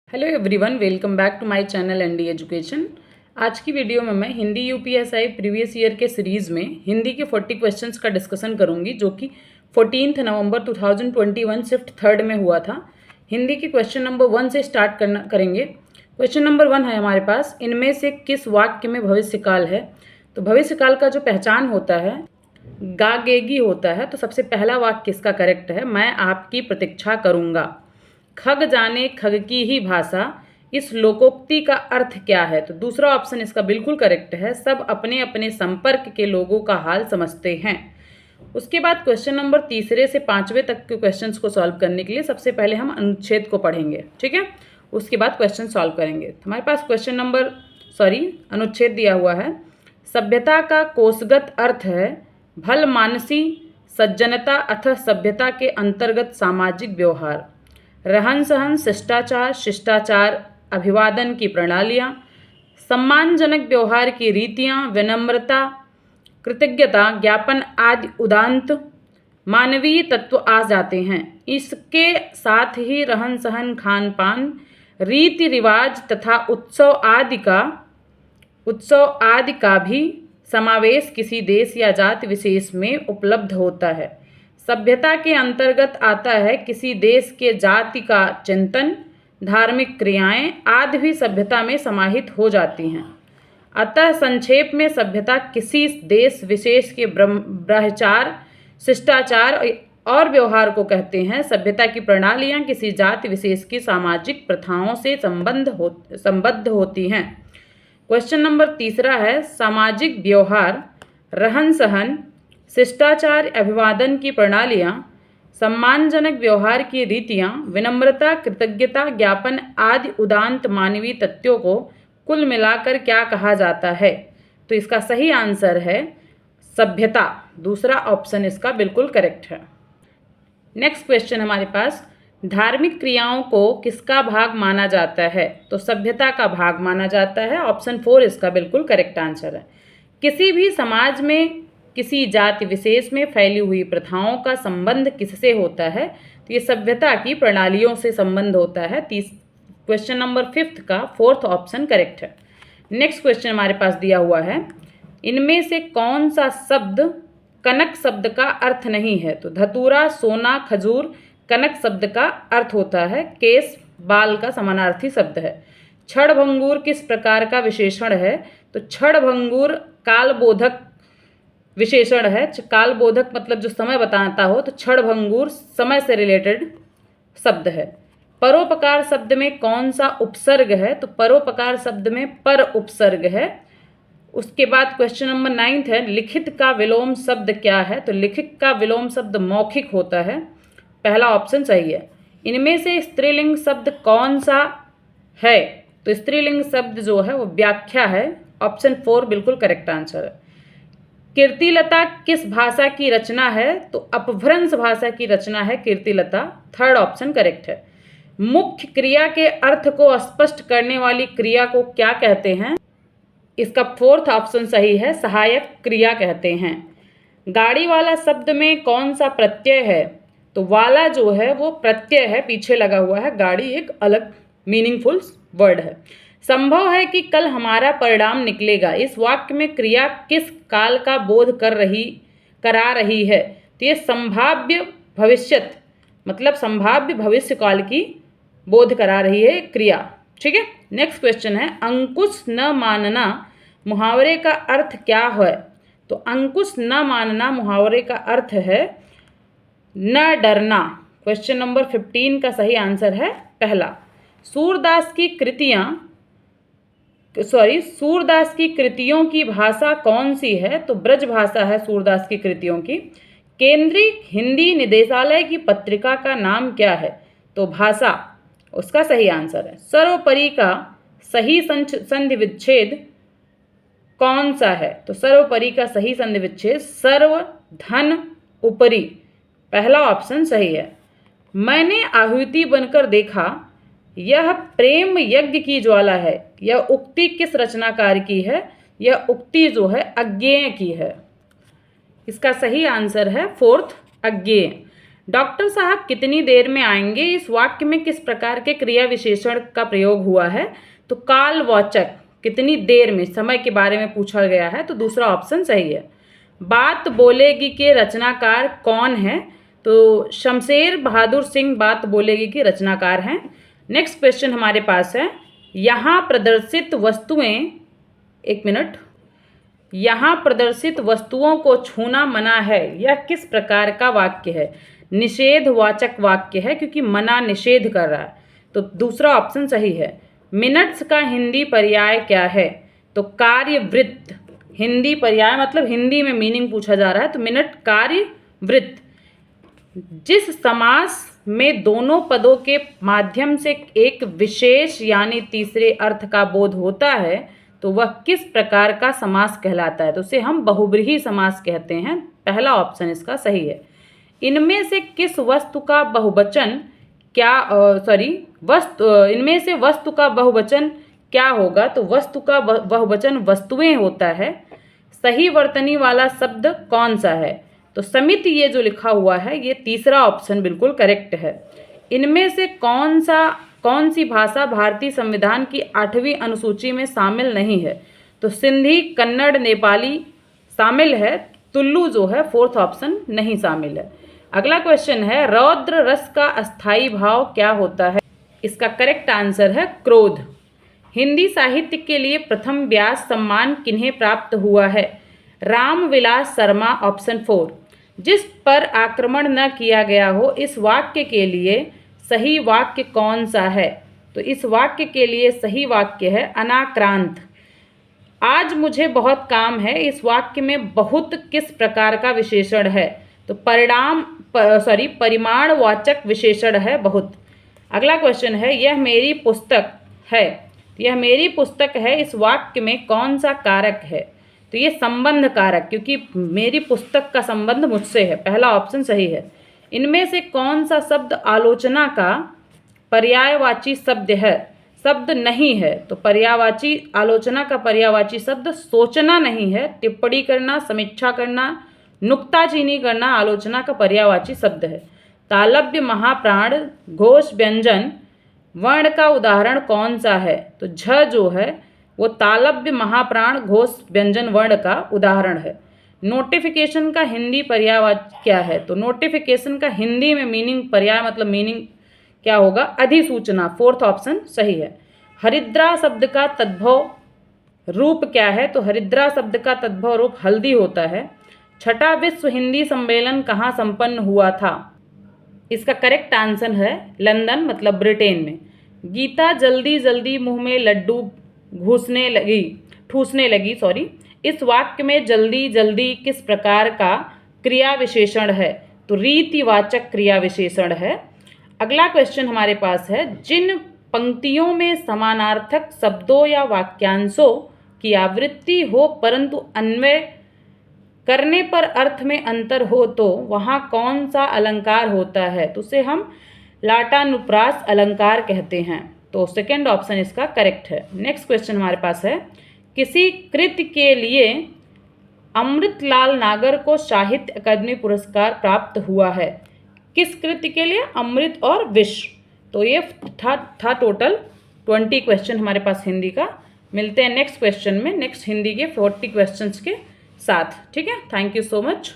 Hello everyone, welcome back to my channel ND education. आज की video में मैं हिंदी यूपीएसआई प्रीवियस ईयर के सीरीज़ में हिंदी के 40 क्वेश्चंस का डिस्कशन करूंगी, जो कि 14 नवंबर 2021 शिफ्ट थर्ड में हुआ था। हिंदी के क्वेश्चन नंबर 1 से स्टार्ट करेंगे। क्वेश्चन नंबर 1 है हमारे पास, इनमें से किस वाक्य में भविष्यकाल है? तो भविष्यकाल का जो पहचान होता है गागेगी होता है। तो सबसे पहला वाक्य किसका करेक्ट है? मैं आपकी प्रतीक्षा करूँगा। खग जाने खग की ही भाषा, इस लोकोक्ति का अर्थ क्या है? तो दूसरा ऑप्शन इसका बिल्कुल करेक्ट है। सब अपने अपने संपर्क के लोगों का हाल समझते हैं। उसके बाद क्वेश्चन नंबर 3 से 5वें तक के क्वेश्चंस को सॉल्व करने के लिए सबसे पहले हम अनुच्छेद को पढ़ेंगे, ठीक है। उसके बाद क्वेश्चन सॉल्व करेंगे। हमारे पास अनुच्छेद दिया हुआ है। सभ्यता का कोषगत अर्थ है भल मानसी सज्जनता अथवा सभ्यता के अंतर्गत सामाजिक व्यवहार, रहन सहन, शिष्टाचार, शिष्टाचार अभिवादन की प्रणालियाँ, सम्मानजनक व्यवहार की रीतियाँ, विनम्रता, कृतज्ञता ज्ञापन आदि उदांत मानवीय तत्व आ जाते हैं। इसके साथ ही रहन सहन, खान पान, रीति रिवाज तथा उत्सव आदि का भी समावेश किसी देश या जाति विशेष में उपलब्ध होता है। सभ्यता के अंतर्गत आता है किसी देश के जाति का चिंतन, धार्मिक क्रियाएं आदि भी सभ्यता में समाहित हो जाती हैं। अतः संक्षेप में सभ्यता किसी देश विशेष के ब्रह्मचार, शिष्टाचार और व्यवहार को कहते हैं। सभ्यता की प्रणालियां किसी जाति विशेष की सामाजिक प्रथाओं से संबद्ध होती हैं। क्वेश्चन नंबर 3 है, सामाजिक व्यवहार, रहन सहन, शिष्टाचार अभिवादन की प्रणालियाँ, सम्मानजनक व्यवहार की रीतियाँ, विनम्रता, कृतज्ञता ज्ञापन आदि उदांत मानवीय तत्वों को कुल मिलाकर क्या कहा जाता है? तो इसका सही आंसर है सभ्यता। दूसरा ऑप्शन इसका बिल्कुल करेक्ट है। नेक्स्ट क्वेश्चन हमारे पास, धार्मिक क्रियाओं को किसका भाग माना जाता है? तो सभ्यता का भाग माना जाता है। ऑप्शन 4 इसका बिल्कुल करेक्ट आंसर है। किसी भी समाज में किसी जाति विशेष में फैली हुई प्रथाओं का संबंध किससे होता है? तो ये सभ्यता की प्रणालियों से संबंध होता है। क्वेश्चन नंबर 5 का 4th ऑप्शन करेक्ट है। नेक्स्ट क्वेश्चन हमारे पास दिया हुआ है, इनमें से कौन सा शब्द कनक शब्द का अर्थ नहीं है? तो धतूरा, सोना, खजूर कनक शब्द का अर्थ होता है केश, बाल का समानार्थी शब्द है। क्षणभंगुर किस प्रकार का विशेषण है? तो क्षणभंगुर कालबोधक विशेषण है। कालबोधक मतलब जो समय बताता हो, तो क्षणभंगुर समय से रिलेटेड शब्द है। परोपकार शब्द में कौन सा उपसर्ग है? तो परोपकार शब्द में पर उपसर्ग है। उसके बाद क्वेश्चन नंबर 9 है, लिखित का विलोम शब्द क्या है? तो लिखित का विलोम शब्द मौखिक होता है। पहला ऑप्शन सही है। इनमें से स्त्रीलिंग शब्द कौन सा है? तो स्त्रीलिंग शब्द जो है वो व्याख्या है। ऑप्शन 4 बिल्कुल करेक्ट आंसर है। कीर्तिलता किस भाषा की रचना है? तो अपभ्रंश भाषा की रचना है कीर्तिलता। थर्ड ऑप्शन करेक्ट है। मुख्य क्रिया के अर्थ को स्पष्ट करने वाली क्रिया को क्या कहते हैं? इसका 4th ऑप्शन सही है, सहायक क्रिया कहते हैं। गाड़ी वाला शब्द में कौन सा प्रत्यय है? तो वाला जो है वो प्रत्यय है, पीछे लगा हुआ है। गाड़ी एक अलग मीनिंगफुल वर्ड है। संभव है कि कल हमारा परिणाम निकलेगा, इस वाक्य में क्रिया किस काल का बोध करा रही है? तो ये संभाव्य भविष्यत मतलब संभाव्य भविष्य काल की बोध करा रही है क्रिया, ठीक है। नेक्स्ट क्वेश्चन है, अंकुश न मानना मुहावरे का अर्थ क्या है? तो अंकुश न मानना मुहावरे का अर्थ है न डरना। क्वेश्चन नंबर 15 का सही आंसर है पहला। सूरदास की कृतियों की भाषा कौन सी है? तो ब्रज भाषा है सूरदास की कृतियों की। केंद्रीय हिंदी निदेशालय की पत्रिका का नाम क्या है? तो भाषा उसका सही आंसर है। सर्वोपरि का सही संधि विच्छेद कौन सा है? तो सर्वोपरि का सही संधि विच्छेद सर्व धन उपरि, पहला ऑप्शन सही है। मैंने आहुति बनकर देखा, यह प्रेम यज्ञ की ज्वाला है। यह उक्ति किस रचनाकार की है? यह उक्ति जो है अज्ञेय की है। इसका सही आंसर है 4th अज्ञेय। डॉक्टर साहब कितनी देर में आएंगे, इस वाक्य में किस प्रकार के क्रिया विशेषण का प्रयोग हुआ है? तो कालवाचक, कितनी देर में, समय के बारे में पूछा गया है, तो दूसरा ऑप्शन सही है। बात बोलेगी के रचनाकार कौन है? तो शमशेर बहादुर सिंह बात बोलेगी के रचनाकार हैं। नेक्स्ट क्वेश्चन हमारे पास है, यहाँ प्रदर्शित वस्तुएं, एक मिनट, यहाँ प्रदर्शित वस्तुओं को छूना मना है, यह किस प्रकार का वाक्य है? निषेधवाचक वाक्य है, क्योंकि मना निषेध कर रहा है, तो दूसरा ऑप्शन सही है। मिनट्स का हिंदी पर्याय क्या है? तो कार्यवृत्त। हिंदी पर्याय मतलब हिंदी में मीनिंग पूछा जा रहा है, तो मिनट कार्यवृत्त। जिस समास में दोनों पदों के माध्यम से एक विशेष यानी तीसरे अर्थ का बोध होता है, तो वह किस प्रकार का समास कहलाता है? तो उसे हम बहुब्रीहि समास कहते हैं। पहला ऑप्शन इसका सही है। इनमें से किस वस्तु का बहुवचन इनमें से वस्तु का बहुवचन क्या होगा? तो वस्तु का बहुवचन वस्तुएं होता है। सही वर्तनी वाला शब्द कौन सा है? तो समिति, ये जो लिखा हुआ है, ये तीसरा ऑप्शन बिल्कुल करेक्ट है। इनमें से कौन सी भाषा भारतीय संविधान की 8वीं अनुसूची में शामिल नहीं है? तो सिंधी, कन्नड़, नेपाली शामिल है, तुलु जो है 4th ऑप्शन नहीं शामिल है। अगला क्वेश्चन है, रौद्र रस का अस्थाई भाव क्या होता है? इसका करेक्ट आंसर है क्रोध। हिंदी साहित्य के लिए प्रथम व्यास सम्मान किन्हें प्राप्त हुआ है? रामविलास शर्मा, ऑप्शन 4। जिस पर आक्रमण न किया गया हो, इस वाक्य के लिए सही वाक्य कौन सा है? तो इस वाक्य के लिए सही वाक्य है अनाक्रांत। आज मुझे बहुत काम है, इस वाक्य में बहुत किस प्रकार का विशेषण है? तो परिमाणवाचक विशेषण है बहुत। अगला क्वेश्चन है, यह मेरी पुस्तक है, यह मेरी पुस्तक है, इस वाक्य में कौन सा कारक है? तो ये संबंध कारक, क्योंकि मेरी पुस्तक का संबंध मुझसे है, पहला ऑप्शन सही है। इनमें से कौन सा शब्द आलोचना का पर्यायवाची शब्द है? शब्द नहीं है, तो पर्यायवाची, आलोचना का पर्यायवाची शब्द सोचना नहीं है। टिप्पणी करना, समीक्षा करना, नुक्ताचीनी करना आलोचना का पर्यायवाची शब्द है। तालव्य, महाप्राण, घोष व्यंजन वर्ण का उदाहरण कौन सा है? तो झ जो है वो तालव्य, महाप्राण, घोष व्यंजन वर्ण का उदाहरण है। नोटिफिकेशन का हिंदी पर्यायवाची क्या है? तो नोटिफिकेशन का हिंदी में मीनिंग, पर्याय मतलब मीनिंग क्या होगा? अधिसूचना, 4th ऑप्शन सही है। हरिद्रा शब्द का तद्भव रूप क्या है? तो हरिद्रा शब्द का तद्भव रूप हल्दी होता है। छठा विश्व हिंदी सम्मेलन कहाँ संपन्न हुआ था? इसका करेक्ट आंसर है लंदन, मतलब ब्रिटेन में। गीता जल्दी जल्दी मुंह में लड्डू ठूसने लगी, इस वाक्य में जल्दी जल्दी किस प्रकार का क्रिया विशेषण है? तो रीतिवाचक क्रिया विशेषण है। अगला क्वेश्चन हमारे पास है, जिन पंक्तियों में समानार्थक शब्दों या वाक्यांशों की आवृत्ति हो परंतु अन्वय करने पर अर्थ में अंतर हो, तो वहाँ कौन सा अलंकार होता है? तो उसे हम लाटानुप्रास अलंकार कहते हैं। तो सेकंड ऑप्शन इसका करेक्ट है। नेक्स्ट क्वेश्चन हमारे पास है, किसी कृति के लिए अमृतलाल नागर को साहित्य अकादमी पुरस्कार प्राप्त हुआ है? किस कृति के लिए? अमृत और विष। तो ये था टोटल 20 क्वेश्चन हमारे पास हिंदी का। मिलते हैं नेक्स्ट क्वेश्चन में, नेक्स्ट हिंदी के 40 क्वेश्चंस के साथ। ठीक है, थैंक यू सो मच।